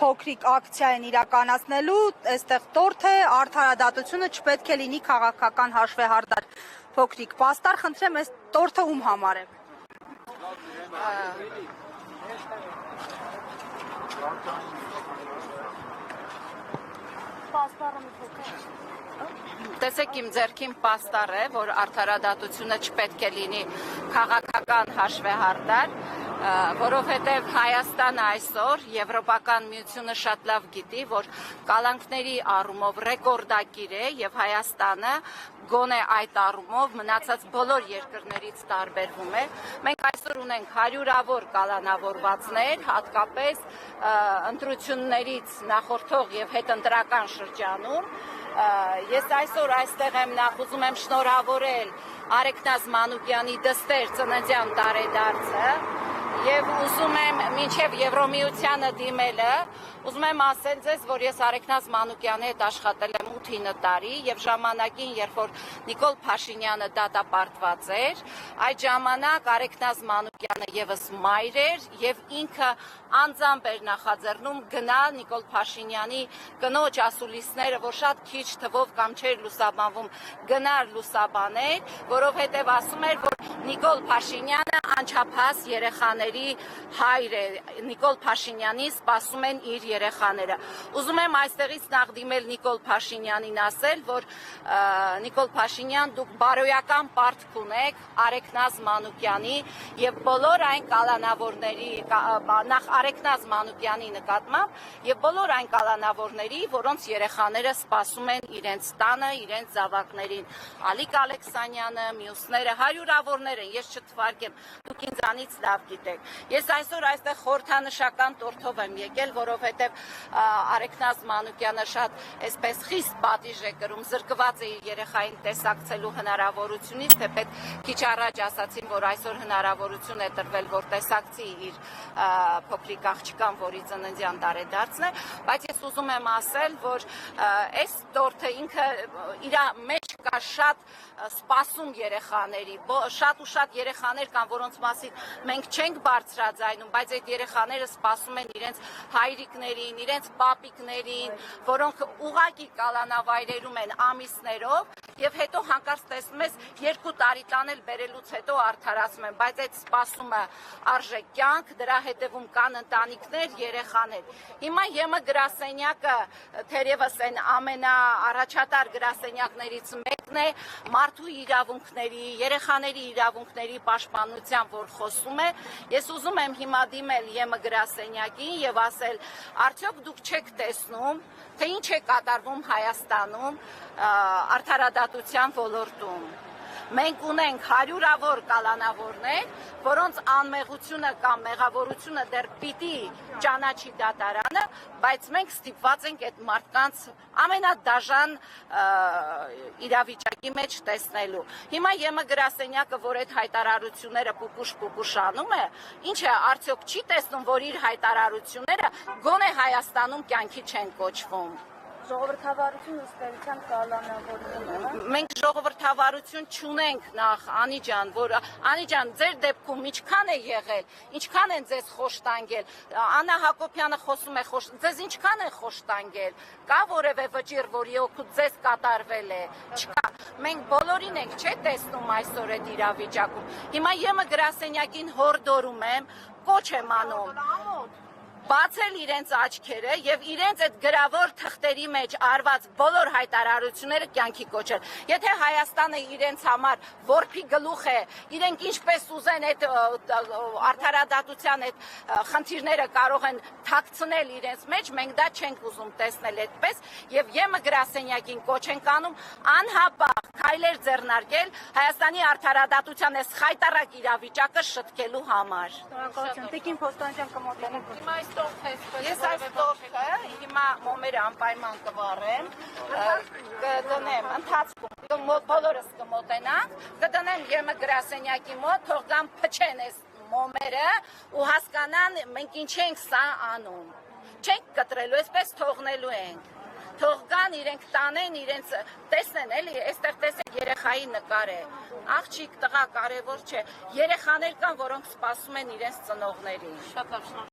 փոքրիկ ակցիա են իրականացնելու, այստեղ տորթ է, արդարադատությունը չպետք է լինի քաղաքական հաշվեհարդար։ Փոքրիկ պաստառ, խնդրեմ, այս տորթը ում համար է։ Տեսեք իմ ձեռքին պաստառ է, որ արդարադատությունը չպետք է լինի քաղաքական հաշվեհարդար, որովհետև Հայաստանը այսօր Եվրոպական միությունը շատ լավ գիտի, որ կալանքների առումով ռեկորդակիր է եւ Հայաստանը գոնե այդ առումով մնացած բոլոր երկրներից տարբերվում է։ Մենք այսօր ունենք հարյուրավոր կալանավորվածներ, հատկապես ընտրություններից նախորդող եւ հետընտրական շրջանում։ Ես այսօր այստեղ եմ ուզում եմ շնորհավորել Արեգնազ Մանուկյանի դստեր ծննդյան տարեդարձը եւ ուզում եմ մինչեւ Եվրոմիությանը դիմելը ուզում եմ ասել ձեզ, որ ես Արեգնազ Մանուկյանի հետ աշխատել եմ 8-9 տարի եւ ժամանակին, երբ որ Նիկոլ Փաշինյանը դատապարտված էր, այդ ժամանակ Արեգնազ Մանուկյանը եւս մայր էր եւ ինքը անձամբ էր նախաձեռնում գնալ Նիկոլ Փաշինյանի կնոջ ասուլիսները, որ շատ քիչ թվով կամ չէր լուսաբանվում, գնար լուսաբաներ, որովհետեւ ասում էր, որ Նիկոլ Փաշինյանը անչափահաս երեխաների հայր է, Նիկոլ Փաշինյանին սպասում են իր երեխաները։ Ուզում եմ այստեղից նախ դիմել Նիկոլ Փաշինյանին ասել, որ Նիկոլ Փաշինյան, դուք բարոյական պարտք ունեք Արեգնազ Մանուկյանի եւ բոլոր այն կալանավորների, նախ Արեգնազ Մանուկյանի նկատմամբ եւ բոլոր այն կալանավորների, որոնց երեխաները սպասում են իրենց տանը, իրենց զավակներին։ Ալիկ Ալեքսանյանը, մյուսները հարյուրավորներ են, ես չթվարկեմ, դուք ինձանից լավ գիտեք։ Ես այսօր այստեղ խորհրդանշական տորթով եմ եկել, որովհետեւ Արեգնազ Մանուկյանը շատ այսպես խիստ պատիժ է կրում, զրկված է իր երեխային տեսակցելու հնարավորությունից, թեպետ քիչ առաջ ասացին, որ այսօր հնարավորություն է տրվել, որ տեսակցի իր փոքրիկ աղջկան, որի ծննդյան տարեդարձն է, բայց ես ուզում եմ ասել, որ այս տորթը ինքը իր մեջ կա շատ սպասում երեխաների, շատ ու շատ երեխաներ կան, որոնց մասին մենք չենք բարձրաձայնում, բայց այդ երեխաները սպասում են իրենց հայրիկներին, իրենց պապիկներին, որոնք ուղղակի կալանավայրերում են ամիսներով եւ հետո հանկարծ տեսնում ես 2 տարի տանել բերելուց հետո արդարացում են, բայց այդ սպասումը արժե կյանք, դրա հետևում կան ընտանիքներ, երեխաներ։ Հիմա ԵՄ գրասենյակը թերևս այն ամենաառաջատար գրասենյակներից մեկն է մարդու իրավունքների, երեխաների իրավունքների պաշտպանության, որ խոսում է։ Ես ուզում եմ հիմա դիմել ԵՄ գրասենյակին եւ ասել, արդյոք դուք չեք տեսնում, թե ինչ է կատարվում Հայաստանում արդարադատության ոլորտում։ Մենք ունենք հարյուրավոր կալանավորներ, որոնց անմեղությունը կամ մեղավորությունը դեռ պիտի ճանաչի դատարանը, բայց մենք ստիպված ենք այդ մարդկանց ամենադաժան իրավիճակի մեջ տեսնելու։ Հիմա ԵՄ գրասենյակը, որ այդ հայտարարությունները պուպուշ-պուպուշանում է, ինչ է, արդյոք չի տեսնում, որ իր հայտարարությունները գոնե Հայաստանում կյանքի չեն կոչվում։ Ժողովրդավարություն ըստ կալանավորվում է։ Մենք ժողովրդավարություն չունենք նախ, Անի ջան, որ Անի ջան, ձեր դեպքում ինչքան է եղել, ինչքան են ձեզ խոշտանգել։ Աննա Հակոբյանը խոսում է, ձեզ ինչքան են խոշտանգել։ Կա որևէ վճիռ, որի օգուտ ձեզ կատարվել է։ Չկա։ Մենք բոլորին ենք, չէ՞, տեսնում այսօր այդ իրավիճակում։ Հիմա ԵՄ գրասենյակին հորդորում եմ, կոչ եմ անում բացել իրենց աչքերը եւ իրենց այդ գրավոր թղթերի մեջ արված բոլոր հայտարարությունները կյանքի կոչել։ Եթե Հայաստանը իրենց համար որփի գլուխ է, իրենք ինչպես ուզեն այդ արդարադատության այդ խնդիրները կարող են թաքցնել իրենց մեջ, մենք դա չենք ուզում տեսնել այդպես եւ ԵՄ գրասենյակին կոչ ենք անում անհապաղ քայլեր ձեռնարկել Հայաստանի արդարադատության այս խայտառակ իրավիճակը շտկելու համար։ Շնորհակալություն։ Տիկին Փոստանջյան կմոտենեք։ Ես այս տորթը հիմա մոմերը անպայման կվառեմ, կդնեմ ընթացքում, բոլորս կմոտենանք, կդնեմ ԵՄ գրասենյակի մոտ, թող գան փչեն այս մոմերը ու հասկանան մենք ինչ ենք սա անում։ Չենք կտրելու, այսպես թողնելու ենք։ Թող գան իրենք տանեն, իրենց տեսնեն, էլի, այստեղ տեսեք երեխայի նկար է։ Աղջիկ, տղա կարևոր չէ։ Երեխաներ կան, որոնք սպասում են իրենց ծնողներին։ Շատ լավ,